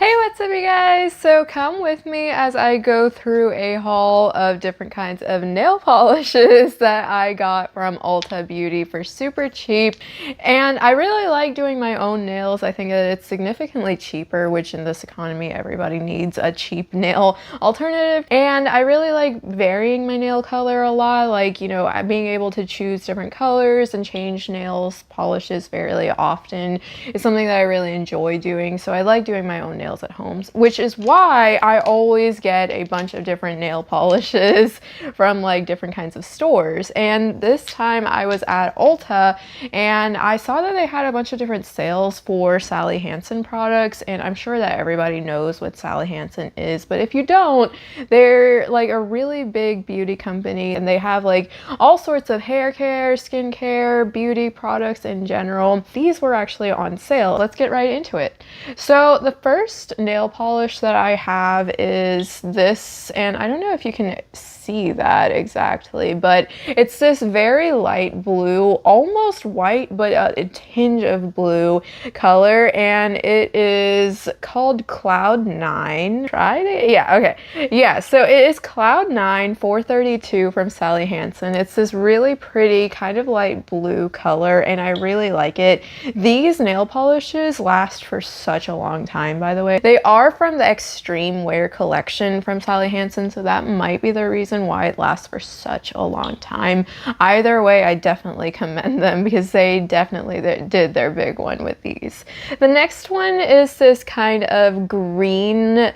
Hey, what's up you guys? So come with me as I go through a haul of different kinds of nail polishes that I got from Ulta Beauty for super cheap. And I really like doing my own nails. I think that it's significantly cheaper, which in this economy everybody needs a cheap nail alternative. And I really like varying my nail color a lot, like, you know, being able to choose different colors and change nails polishes fairly often is something that I really enjoy doing. So I like doing my own nails at home, which is why I always get a bunch of different nail polishes from like different kinds of stores. And this time I was at Ulta and I saw that they had a bunch of different sales for Sally Hansen products, and I'm sure that everybody knows what Sally Hansen is, but if you don't, they're like a really big beauty company and they have like all sorts of hair care, skincare, beauty products in general. These were actually on sale. Let's get right into it. So the first nail polish that I have is this, and I don't know if you can see that exactly, but it's this very light blue, almost white, but a tinge of blue color, and it is called Cloud 9. Tried it? Yeah, okay. Yeah, so it is Cloud 9 432 from Sally Hansen. It's this really pretty kind of light blue color, and I really like it. These nail polishes last for such a long time, by the way. They are from the Extreme Wear collection from Sally Hansen, so that might be the reason why it lasts for such a long time. Either way, I definitely commend them because they definitely did their big one with these. The next one is this kind of green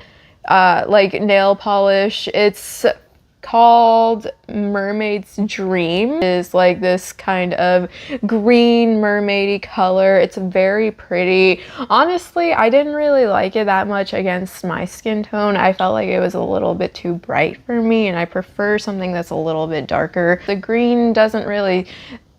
like nail polish. It's called Mermaid's Dream. It is like this kind of green mermaidy color. It's very pretty. Honestly, I didn't really like it that much against my skin tone. I felt like it was a little bit too bright for me, and I prefer something that's a little bit darker. The green doesn't really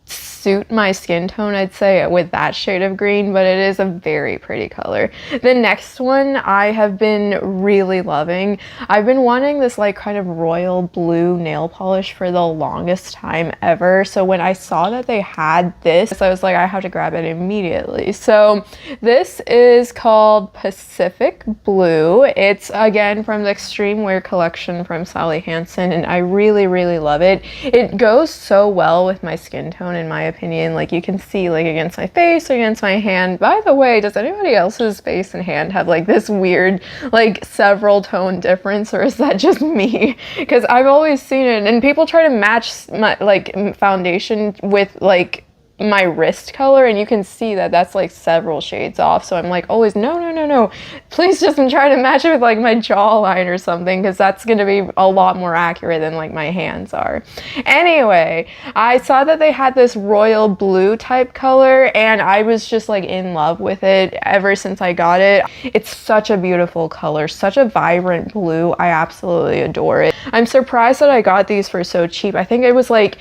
suit my skin tone, I'd say, with that shade of green, but it is a very pretty color. The next one I have been really loving. I've been wanting this like kind of royal blue nail polish for the longest time ever. So when I saw that they had this, I was like, I have to grab it immediately. So this is called Pacific Blue. It's again from the Extreme Wear collection from Sally Hansen, and I really, really love it. It goes so well with my skin tone, in my opinion. Like you can see like against my face or against my hand. By the way, does anybody else's face and hand have like this weird like several tone difference, or is that just me? Because I've always seen it and people try to match my like foundation with like my wrist color, and you can see that that's like several shades off. So I'm like always, no, please just try to match it with like my jawline or something, because that's going to be a lot more accurate than like my hands are. Anyway, I saw that they had this royal blue type color and I was just like in love with it ever since I got it. It's such a beautiful color, such a vibrant blue. I absolutely adore it. I'm surprised that I got these for so cheap. I think it was like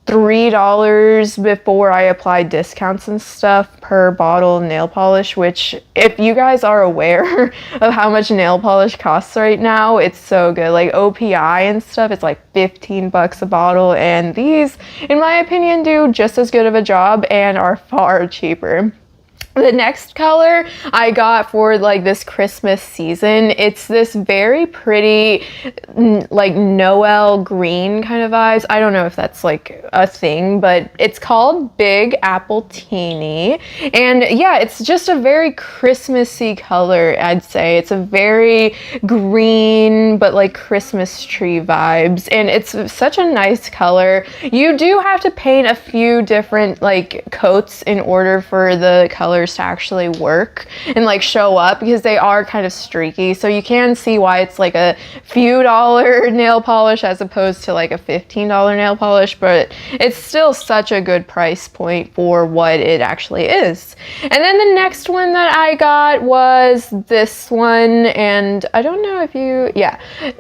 $3 before I applied discounts and stuff per bottle of nail polish, which if you guys are aware of how much nail polish costs right now, it's so good. Like OPI and stuff, it's like 15 bucks a bottle, and these, in my opinion, do just as good of a job and are far cheaper. The next color I got for like this Christmas season, it's this very pretty like Noel green kind of vibes. I don't know if that's like a thing, but it's called Big Apple Teeny. And yeah, it's just a very Christmassy color, I'd say. It's a very green but like Christmas tree vibes, and it's such a nice color. You do have to paint a few different like coats in order for the color to actually work and like show up, because they are kind of streaky. So you can see why it's like a few dollar nail polish as opposed to like a $15 nail polish, but it's still such a good price point for what it actually is. And then the next one that I got was this one, and I don't know if you, yeah,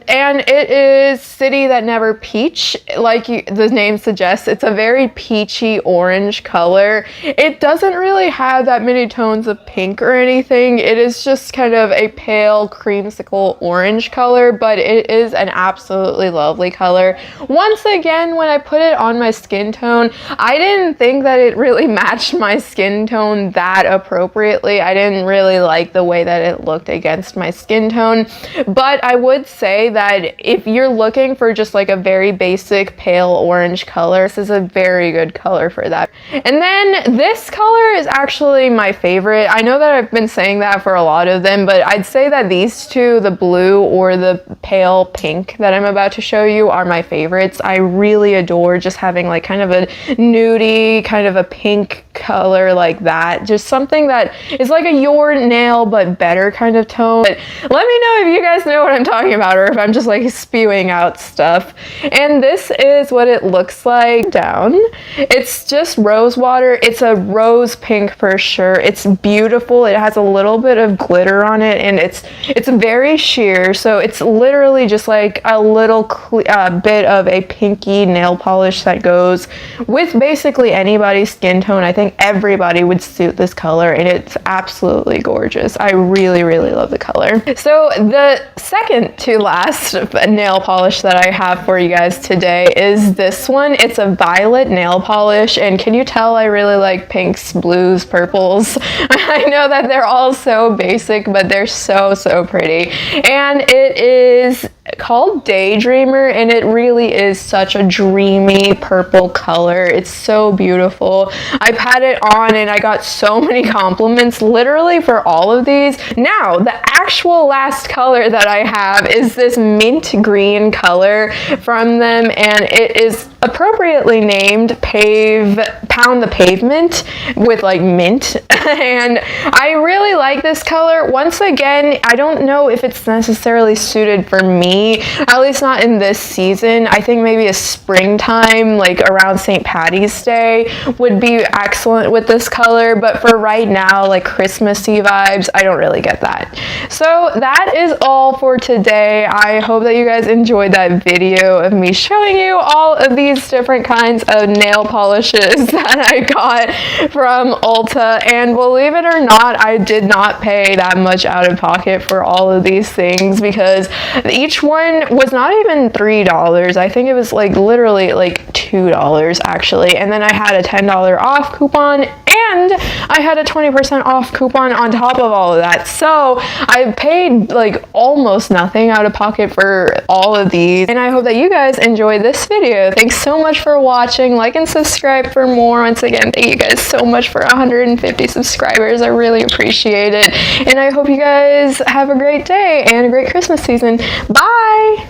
and it is City That Never Peach. Like the name suggests, it's a very peachy orange color. It doesn't really have that many tones of pink or anything. It is just kind of a pale creamsicle orange color, but it is an absolutely lovely color. Once again, when I put it on my skin tone, I didn't think that it really matched my skin tone that appropriately. I didn't really like the way that it looked against my skin tone, but I would say that if you're looking for just like a very basic pale orange color, this is a very good color for that. And then this color is actually my favorite. I know that I've been saying that for a lot of them, but I'd say that these two, the blue or the pale pink that I'm about to show you, are my favorites. I really adore just having like kind of a nudie, kind of a pink color like that. Just something that is like a your nail but better kind of tone. But let me know if you guys know what I'm talking about or if I'm just like spewing out stuff. And this is what it looks like down. It's just rose water. It's a rose pink for sure. It's beautiful. It has a little bit of glitter on it, and it's very sheer, so it's literally just like a little bit of a pinky nail polish that goes with basically anybody's skin tone. I think everybody would suit this color, and it's absolutely gorgeous. I really, really love the color. So the second to last nail polish that I have for you guys today is this one. It's a violet nail polish, and can you tell I really like pinks, blues, purples? I know that they're all so basic, but they're so pretty. And it is called Daydreamer, and it really is such a dreamy purple color. It's so beautiful. I've had it on and I got so many compliments literally for all of these. Now, the actual last color that I have is this mint green color from them, and it is appropriately named Pound the Pavement with like mint. And I really like this color. Once again, I don't know if it's necessarily suited for me, at least not in this season. I think maybe a springtime, like around St. Patty's Day, would be excellent with this color, but for right now, like Christmassy vibes, I don't really get that. So that is all for today. I hope that you guys enjoyed that video of me showing you all of these different kinds of nail polishes that I got from Ulta, and believe it or not, I did not pay that much out of pocket for all of these things because each one was not even $3. I think it was like literally like $2 actually, and then I had a $10 off coupon and I had a 20% off coupon on top of all of that. So I paid like almost nothing out of pocket for all of these, and I hope that you guys enjoyed this video. Thanks so much for watching. Like and subscribe for more. Once again, thank you guys so much for 150 subscribers. I really appreciate it, and I hope you guys have a great day and a great Christmas season. Bye!